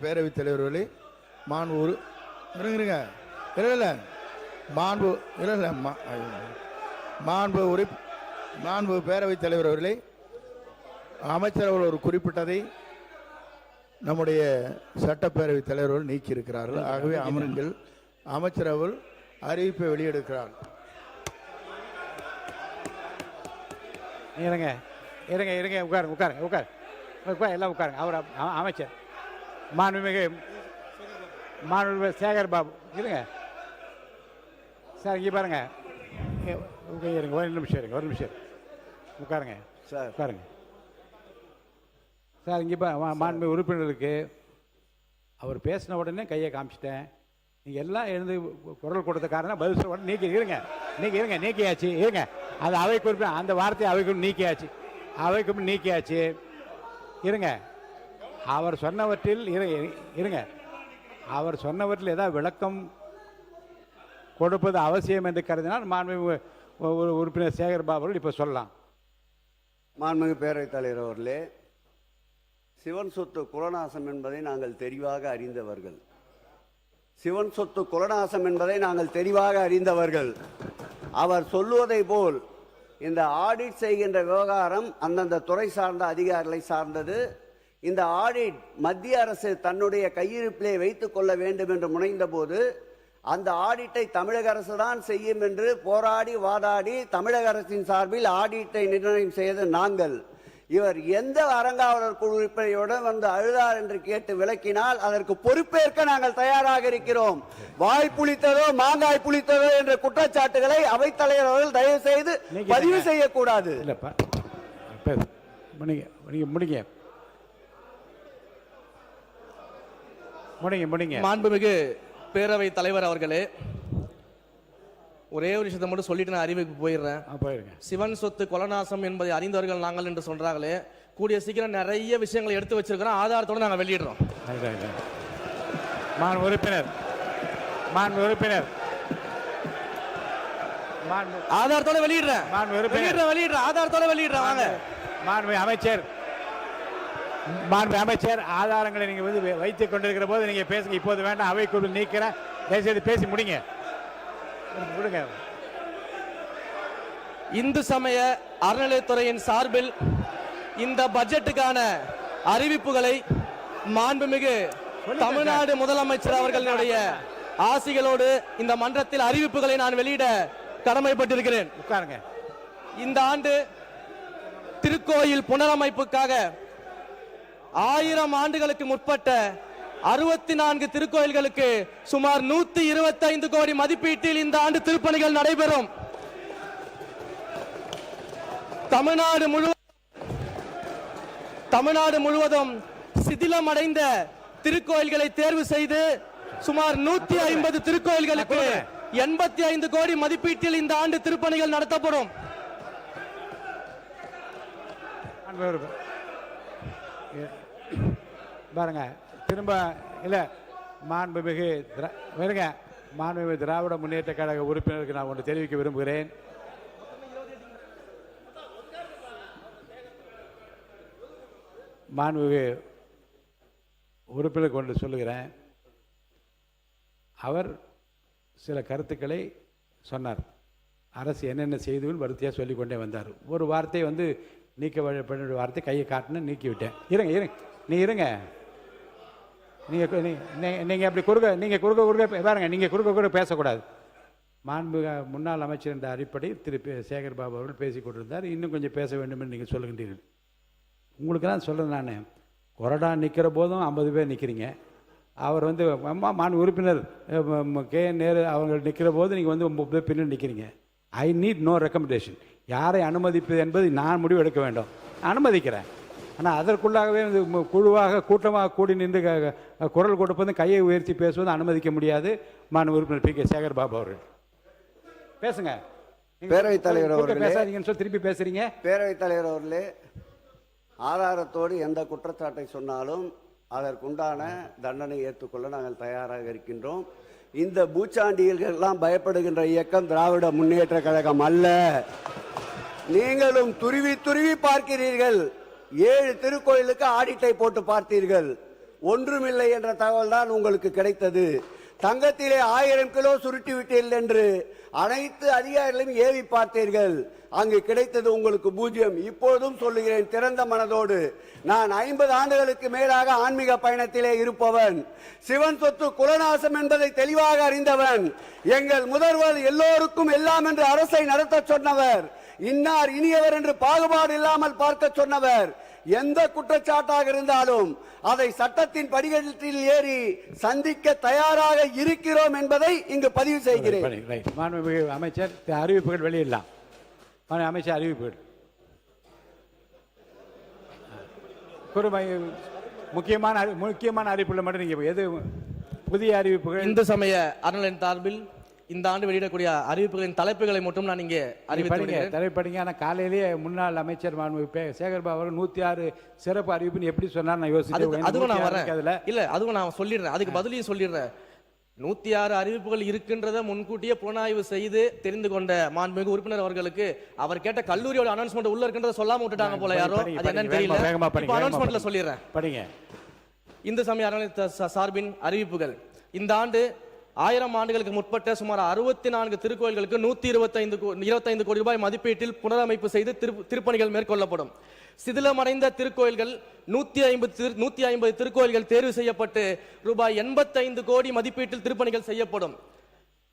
பேரவைத் தலைவர்களே, மாண்பு இருங்க இல்லை மாண்பு இல்லை மாண்பு பேரவைத் தலைவர் அவர்களே, அமைச்சர் அவர்கள் ஒரு குறிப்பிட்டதை நம்முடைய சட்டப்பேரவைத் தலைவர்கள் நீக்கி இருக்கிறார்கள். ஆகவே அமருங்கள். அமைச்சர் அவர்கள் அறிவிப்பை வெளியெடுக்கிறார். இருங்க இருங்க இருங்க உட்காருங்க உட்காருங்க உட்காரு உட்கார் எல்லாம் உட்காருங்க. அவர் அமைச்சர் மாண்புமிகு சேகர் பாபு இருங்க சார். இங்கே பாருங்க, இருங்க ஒரு நிமிஷம் இருங்க, ஒரு நிமிஷம் உட்காருங்க சார். உட்காருங்க சார். இங்கே மாண்புமிகு உறுப்பினருக்கு அவர் பேசின உடனே கையை காமிச்சிட்டேன். நீங்கள் எல்லாம் எழுந்து குரல் கொடுத்த காரணம் பதில் சொல்ல உடனே இருங்க நீக்கியாச்சு. இருங்க அது அவை குறிப்பிட்ட அந்த வார்த்தையை அவைக்கு நீக்கியாச்சு, அவைக்கு நீக்கியாச்சு. இருங்க அவர் சொன்னவற்றில் இருங்க அவர் சொன்னவற்றில் ஏதாவது விளக்கம் கொடுப்பது அவசியம் என்று கருதினால் மாண்புமிகு உறுப்பினர் சேகர் பாபு அவர்கள் இப்போ சொல்லலாம். மாண்புமிகு பேரவைத் தலைவர் அவர்களே, சிவன் சொத்து குலநாசம் என்பதை நாங்கள் தெளிவாக அறிந்தவர்கள். சிவன் சொத்து குலநாசம் என்பதை நாங்கள் தெளிவாக அறிந்தவர்கள். அவர் சொல்லுவதை போல் இந்த ஆடிட் செய்கின்ற விவகாரம் அந்தந்த துறை சார்ந்த அதிகாரிகளை சார்ந்தது. இந்த ஆடிட் மத்திய அரசு தன்னுடைய கையிருப்பிலே வைத்துக் கொள்ள வேண்டும் என்று முனைந்த போது அந்த ஆடிட்டை தமிழக அரசு தான் செய்யும் என்று போராடி வாதாடி தமிழக அரசின் சார்பில் ஆடிட்டை நிர்ணயம் செய்து நாங்கள். இவர் எந்த அறங்காவலர் குழு உறுப்பினருடன் வந்து அழுதார் என்று கேட்டு விளக்கினால் அதற்கு பொறுப்பேற்க நாங்கள் தயாராக இருக்கிறோம். வாய் புளித்ததோ மாங்காய் புளித்ததோ என்ற குற்றச்சாட்டுகளை அவைத்தலைவர் அவர்கள் தயவு செய்து பதிவு செய்யக்கூடாது. மாண்புமிகு பேரவை தலைவர் அவர்களே, ஒரே ஒரு விஷயத்தை மட்டும் சொல்லிட்டு நான் அறிவிப்பு போயிடுறேன். சிவன் சொத்து கொலநாசம் என்பதை அறிந்தவர்கள் நாங்கள் என்று சொல்றாங்களே, கூடிய சீக்கிரம் நிறைய விஷயங்களை எடுத்து வச்சிருக்கிறோம், ஆதாரத்தோடு நாங்கள் வெளியிடுறோம். ஆதாரத்தோட வெளியிடுறேன், ஆதாரத்தோட வெளியிடுறேன். வாங்க அமைச்சர் ஆதாரங்களை நீங்க வந்து வைத்துக் கொண்டிருக்கிற போது நீங்க பேசுங்க. இப்போது வேண்டாம், அவை குழு நீக்கிறேன். தயவுசெய்து பேசி முடிங்க. இந்து சமய அறநிலையத்துறையின் சார்பில் இந்த பட்ஜெட்டுக்கான அறிவிப்புகளை மாண்புமிகு தமிழ்நாடு முதலமைச்சர் அவர்களுடைய ஆசிகளோடு இந்த மன்றத்தில் அறிவிப்புகளை நான் வெளியிட கடமைப்பட்டிருக்கிறேன். உட்காருங்க. இந்த ஆண்டு திருக்கோயில் புனரமைப்புக்காக 1000 ஆண்டுகளுக்கு முற்பட்ட 64 திருக்கோயில்களுக்கு சுமார் 125 கோடி மதிப்பீட்டில் இந்த ஆண்டு திருப்பணிகள் நடைபெறும். தமிழ்நாடு முழுவதும் சிதிலமடைந்த திருக்கோயில்களை தேர்வு செய்து சுமார் 150 திருக்கோயில்களுக்கு 85 கோடி மதிப்பீட்டில் இந்த ஆண்டு திருப்பணிகள் நடத்தப்படும். பாருங்க திரும்ப இல்ல மாண்புமிகு திராவிட முன்னேற்ற கழக உறுப்பினருக்கு நான் ஒன்று தெரிவிக்க விரும்புகிறேன். மாண்புமிகு உறுப்பினருக்கு ஒன்று சொல்லுகிறேன். அவர் சில கருத்துக்களை சொன்னார். அரசு என்னென்ன செய்துன்னு வரிசையாக சொல்லிக்கொண்டே வந்தார். ஒரு வார்த்தை வந்து நீக்க வார்த்தை கையை காட்டினு நீக்கி விட்டேன். இருங்க நீங்கள் அப்படி குறுக்க பாருங்க. நீங்கள் குறுக்க பேசக்கூடாது. மாண்பு முன்னாள் அமைச்சர் என்ற அடிப்படை திரு சேகர் பாபு அவர்கள் பேசி கொண்டிருந்தார். இன்னும் கொஞ்சம் பேச வேண்டும் என்று நீங்கள் சொல்லுகின்றீர்கள். உங்களுக்கெல்லாம் சொல்கிறேன், நான் கொறடா நிற்கிற போதும் 50 பேர் நிற்கிறீங்க. அவர் வந்து மாண்பு உறுப்பினர் KN நேரு அவங்க நிற்கிற போது நீங்கள் வந்து 30 பேர் பின்னாடி நிற்கிறீங்க. I need no recommendation. யாரை அனுமதிப்பது என்பது நான் முடிவு எடுக்க வேண்டும். அனுமதிக்கிறேன். ஆனால் அதற்குள்ளாகவே குழுவாக கூட்டமாக கூடி நின்று குரல் கொடுப்பது, கையை உயர்த்தி பேசுவது அனுமதிக்க முடியாது. மாண்பு உறுப்பினர் PK சேகர் பாபு அவர்கள் பேசுங்க. பேரவைத் தலைவர் அவர்களே, பேசாதீங்கன்னு சொல்லி திருப்பி பேசுறீங்க. பேரவைத் தலைவர் அவர்களே, ஆதாரத்தோடு எந்த குற்றச்சாட்டை சொன்னாலும் அதற்குண்டான தண்டனை ஏற்றுக்கொள்ள நாங்கள் தயாராக இருக்கின்றோம். இந்த பூச்சாண்டியர்களெல்லாம் பயப்படுகின்ற இயக்கம் திராவிட முன்னேற்ற கழகம் அல்ல. நீங்களும் துருவி துருவி பார்க்கிறீர்கள். 7 திருக்கோயிலுக்கு ஆடிட்டை போட்டு பார்த்தீர்கள். ஒன்றுமில்லை என்ற தகவல் தான் உங்களுக்கு கிடைத்தது. தங்கத்திலே 1000 கிலோ சுருட்டி விட்டீர்கள் என்று அனைத்து அதிகாரிகளையும் ஏவி பார்த்தீர்கள். அங்கு கிடைத்தது உங்களுக்கு 0. இப்பொழுதும் சொல்லுகிறேன் திறந்த மனதோடு, நான் 50 ஆண்டுகளுக்கு மேலாக ஆன்மீக பயணத்திலே இருப்பவன். சிவன் சொத்து குலநாசம் என்பதை தெளிவாக அறிந்தவன். எங்கள் முதல்வர் எல்லோருக்கும் எல்லாம் என்று அரசை நடத்த சொன்னவர். இன்னார் இனியவர் என்று பாகுபாடு இல்லாமல் பார்க்க சொன்னவர். எந்த குற்றச்சாட்டாக இருந்தாலும் அதை சட்டத்தின் படிகளில் ஏறி சந்திக்க தயாராக இருக்கிறோம் என்பதை இங்கு பதிவு செய்கிறேன். மாண்புமிகு அமைச்சர் அறிவிப்புகள் வெளியிடலாம். அமைச்சர் அறிவிப்புகள் முக்கியமான அறிவிப்புகள் மட்டும் நீங்க எது புதிய அறிவிப்புகள்? இந்து சமய அறநிலையத்தின் சார்பில் இந்த ஆண்டு வெளியிடக்கூடிய அறிவிப்புகளின் தலைப்புகளை மட்டும் நான் இங்கே அறிவிக்கிறேன். தலைப்படிங்க. ஆனால் காலையிலேயே முன்னாள் அமைச்சர் சேகர்பாபு அவர்கள் 106 சிறப்பு அறிவிப்புன்னு எப்படி சொன்னார் நான் யோசிச்சேன். அதுவும் நான் வரேன் இல்ல, அதுவும் நான் சொல்லிடுறேன், அதுக்கு பதிலையும் சொல்லிடுறேன். 106 அறிவிப்புகள் இருக்கின்றத முன்கூட்டியே புலனாய்வு செய்து தெரிந்து கொண்ட மாண்புமிகு உறுப்பினர் அவர்களுக்கு அவர் கேட்ட கல்லூரியோட அனௌன்ஸ்மெண்ட் உள்ள இருக்கின்றத சொல்லாம விட்டுட்டாங்க போல யாரோ. அது என்னன்னு தெரியல. அனௌன்ஸ்மெண்ட்ல சொல்லிடுறேன். படிங்க. இந்து சமய அறநிலையத்தின் சார்பின் அறிவிப்புகள். இந்த ஆண்டு 1000 ஆண்டுகளுக்கு முற்பட்ட சுமார் 64 திருக்கோயில்களுக்கு 125 கோடி ரூபாய் மதிப்பீட்டில் புனரமைப்பு செய்து திருப்பணிகள் மேற்கொள்ளப்படும். சிதிலமடைந்த திருக்கோயில்கள் 150 திருக்கோயில்கள் தேர்வு செய்யப்பட்டு ரூபாய் 85 கோடி மதிப்பீட்டில் திருப்பணிகள் செய்யப்படும்.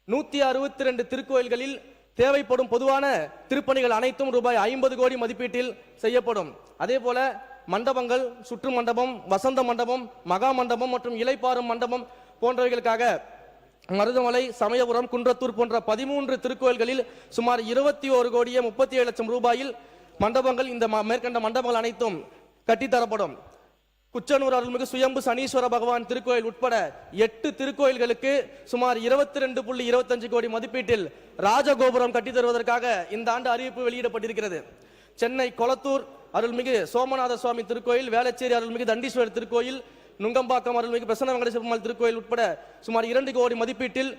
162 திருக்கோயில்களில் தேவைப்படும் பொதுவான திருப்பணிகள் அனைத்தும் ரூபாய் 50 கோடி மதிப்பீட்டில் செய்யப்படும். அதே போல மண்டபங்கள், சுற்று மண்டபம், வசந்த மண்டபம், மகா மண்டபம் மற்றும் இலைப்பாறும் மண்டபம் போன்றவைகளுக்காக மருதமலை, சமயபுரம், குன்றத்தூர் போன்ற 13 திருக்கோயில்களில் சுமார் 21 கோடியே 37 லட்சம் ரூபாயில் மண்டபங்கள், இந்த மேற்கண்ட மண்டபங்கள் அனைத்தும் கட்டித்தரப்படும். குச்சனூர் அருள்மிகு சுயம்பு சனீஸ்வர பகவான் திருக்கோயில் உட்பட 8 திருக்கோயில்களுக்கு சுமார் 22.25 கோடி மதிப்பீட்டில் ராஜகோபுரம் கட்டித்தருவதற்காக இந்த ஆண்டு அறிவிப்பு வெளியிடப்பட்டிருக்கிறது. சென்னை கொளத்தூர் அருள்மிகு சோமநாத சுவாமி திருக்கோயில், வேளச்சேரி அருள்மிகு தண்டீஸ்வரர் திருக்கோயில், நுங்கம்பாக்கம் அருள்மிகு பிரசன்ன வெங்கடேஸ்வர பெருமாள் திருக்கோயில் உட்பட சுமார் 2 கோடி மதிப்பீட்டில்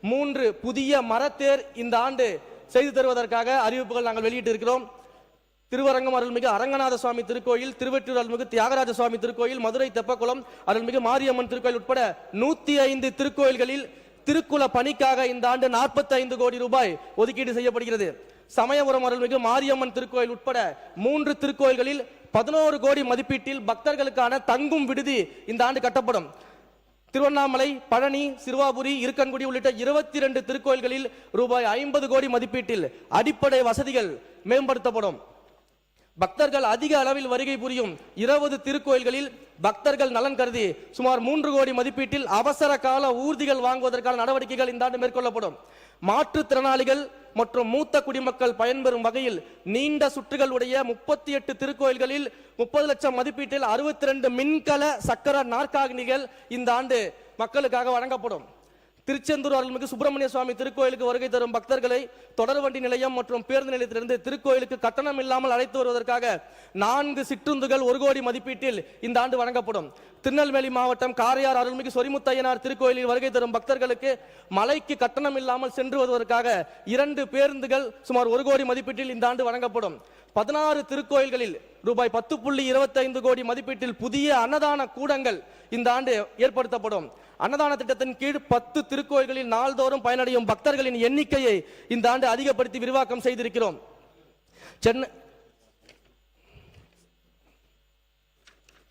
3 புதிய மரத்தேர் இந்த ஆண்டு செய்து தருவதற்காக அறிவிப்புகள் நாங்கள் வெளியிட்டு இருக்கிறோம். திருவரங்கம் அருள்மிகு அரங்கநாத சுவாமி திருக்கோயில், திருவெற்றூர் அருள்மிகு தியாகராஜ சுவாமி திருக்கோயில், மதுரை தெப்பக்குளம் அருள்மிகு மாரியம்மன் திருக்கோயில் உட்பட 105 திருக்கோயில்களில் திருக்குல பணிக்காக இந்த ஆண்டு 45 கோடி ரூபாய் ஒதுக்கீடு செய்யப்படுகிறது. சமயபுரம் அருள்மிகு மாரியம்மன் திருக்கோயில் உட்பட 3 திருக்கோயில்களில் 11 கோடி மதிப்பீட்டில் பக்தர்களுக்கான தங்கும் விடுதி இந்த ஆண்டு கட்டப்படும். திருவண்ணாமலை, பழனி, சிறுவாபுரி, இருக்கன்குடி உள்ளிட்ட 22 திருக்கோயில்களில் ரூபாய் 50 கோடி மதிப்பீட்டில் அடிப்படை வசதிகள் மேம்படுத்தப்படும். பக்தர்கள் அதிக அளவில் வருகை புரியும் 20 திருக்கோயில்களில் பக்தர்கள் நலன் கருதி சுமார் 3 கோடி மதிப்பீட்டில் அவசர கால ஊர்திகள் வாங்குவதற்கான நடவடிக்கைகள் இந்த ஆண்டு மேற்கொள்ளப்படும். மாற்றுத்திறனாளிகள் மற்றும் மூத்த குடிமக்கள் பயன்பெறும் வகையில் நீண்ட சுற்றுகள் உடைய 38 திருக்கோயில்களில் 30 லட்சம் மதிப்பீட்டில் 62 மின்கல சக்கர நாற்காலிகள் இந்த ஆண்டு மக்களுக்காக வழங்கப்படும். திருச்செந்தூர் அருள்மிகு சுப்பிரமணிய சுவாமி திருக்கோயிலுக்கு வருகை தரும் பக்தர்களை தொடர்வண்டி நிலையம் மற்றும் பேருந்து நிலையத்திலிருந்து திருக்கோயிலுக்கு கட்டணம் இல்லாமல் அழைத்து வருவதற்காக 4 சிற்றுந்துகள் 1 கோடி மதிப்பீட்டில் இந்த ஆண்டு வழங்கப்படும். திருநெல்வேலி மாவட்டம் காரையார் அருள்மிகு சொரிமுத்தையனார் திருக்கோயிலில் வருகை தரும் பக்தர்களுக்கு மலைக்கு கட்டணம் இல்லாமல் சென்று வருவதற்காக 2 பேருந்துகள் சுமார் 1 கோடி மதிப்பீட்டில் இந்த ஆண்டு வழங்கப்படும். 16 திருக்கோயில்களில் ரூபாய் 10.25 கோடி மதிப்பீட்டில் புதிய அன்னதான கூடங்கள் இந்த ஆண்டு ஏற்படுத்தப்படும். அன்னதான திட்டத்தின் கீழ் 10 திருக்கோயில்களில் நாள்தோறும் பயனடையும் பக்தர்களின் எண்ணிக்கையை இந்த ஆண்டு அதிகப்படுத்தி விரிவாக்கம் செய்திருக்கிறோம்.